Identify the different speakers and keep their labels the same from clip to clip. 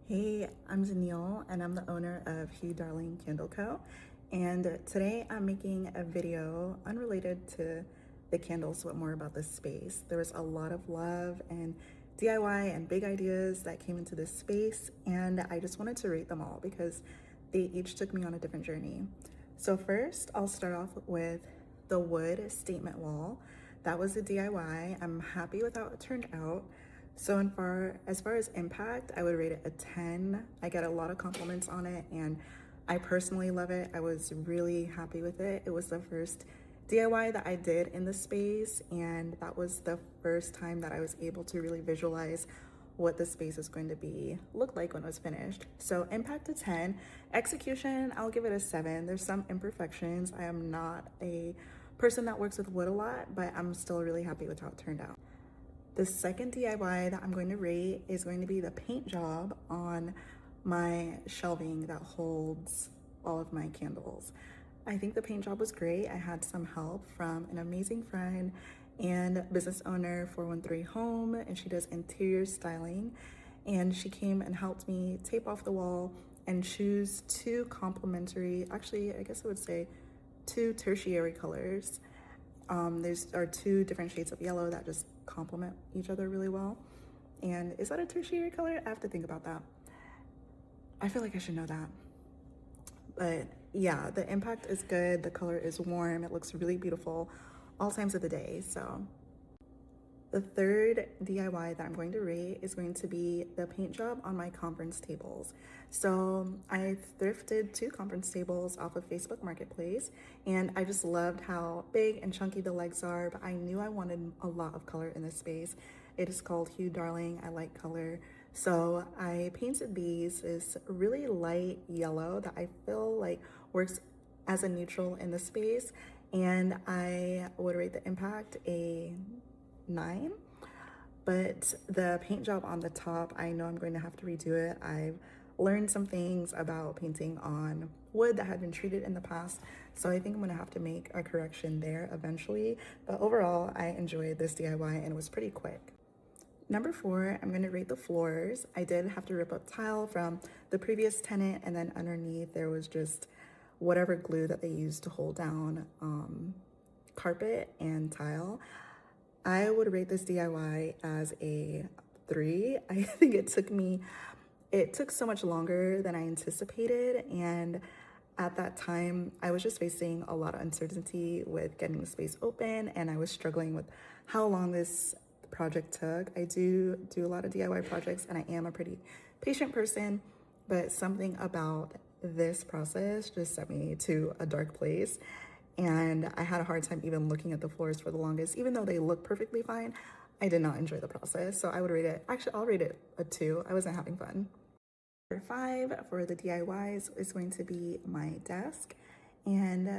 Speaker 1: Hey, I'm Danielle and I'm the owner of Hugh Darling Candle Co. And today I'm making a video unrelated to the candles, but more about the space. There was a lot of love and DIY and big ideas that came into this space, and I just wanted to rate them all because they each took me on a different journey. So first, I'll start off with the wood statement wall. That was a DIY. I'm happy with how it turned out. So as far as impact, I would rate it a 10. I get a lot of compliments on it and I personally love it. I was really happy with it. It was the first DIY that I did in the space, and that was the first time that I was able to really visualize what the space is going to look like when it was finished. So impact a 10. Execution, I'll give it a 7. There's some imperfections. I am not a person that works with wood a lot, but I'm still really happy with how it turned out. The second DIY that I'm going to rate is going to be the paint job on my shelving that holds all of my candles. I think the paint job was great. I had some help from an amazing friend and business owner 413 Home, and she does interior styling. And she came and helped me tape off the wall and choose two complementary, actually, I guess I would say two tertiary colors. There's are two different shades of yellow that just complement each other really well. And is that a tertiary color? I have to think about that. I feel like I should know that. But yeah, the impact is good. The color is warm. It looks really beautiful all times of the day. So the third DIY that I'm going to rate is going to be the paint job on my conference tables. So I thrifted two conference tables off of Facebook Marketplace, and I just loved how big and chunky the legs are, but I knew I wanted a lot of color in this space. It is called Hugh Darling. I like color. So I painted these this really light yellow that I feel like works as a neutral in the space, and I would rate the impact a 9. But the paint job on the top, I know I'm going to have to redo it. I've learned some things about painting on wood that had been treated in the past, so I think I'm gonna have to make a correction there eventually. But overall, I enjoyed this DIY and it was pretty quick. Number 4, I'm gonna rate the floors. I did have to rip up tile from the previous tenant, and then underneath there was just whatever glue that they used to hold down carpet and tile. I would rate this DIY as a 3. I think it took so much longer than I anticipated. And at that time, I was just facing a lot of uncertainty with getting the space open, and I was struggling with how long this project took. I do a lot of DIY projects, and I am a pretty patient person, but something about this process just sent me to a dark place. And I had a hard time even looking at the floors for the longest. Even though they look perfectly fine, I did not enjoy the process. So I would rate it, actually, I'll rate it a 2. I wasn't having fun. Number 5 for the DIYs is going to be my desk. And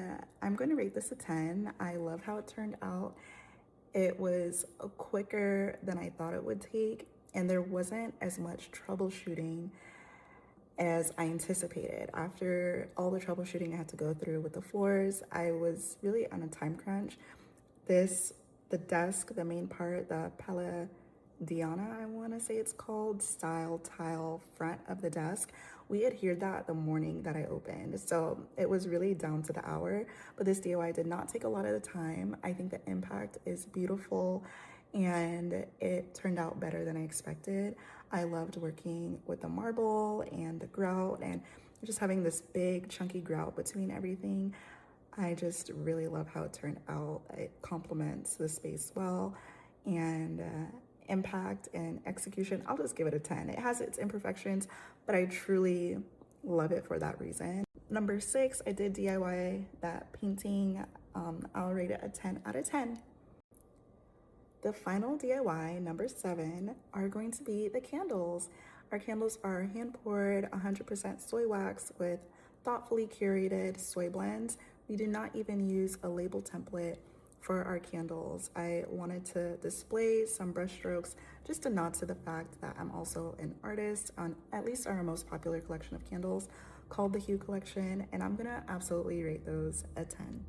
Speaker 1: I'm going to rate this a 10. I love how it turned out. It was quicker than I thought it would take, and there wasn't as much troubleshooting as I anticipated. After all the troubleshooting I had to go through with the floors, I was really on a time crunch. The desk, the main part, the Palladiana, I want to say it's called, style tile front of the desk, we adhered that the morning that I opened. So it was really down to the hour, but this DIY did not take a lot of the time. I think the impact is beautiful and it turned out better than I expected. I loved working with the marble and the grout and just having this big chunky grout between everything. I just really love how it turned out. It complements the space well, and impact and execution, I'll just give it a 10. It has its imperfections, but I truly love it for that reason. Number 6, I did DIY that painting. I'll rate it a 10 out of 10. The final DIY, number 7, are going to be the candles. Our candles are hand poured 100% soy wax with thoughtfully curated soy blends. We do not even use a label template for our candles. I wanted to display some brush strokes, just a nod to the fact that I'm also an artist on at least our most popular collection of candles called the Hue Collection, and I'm gonna absolutely rate those a 10.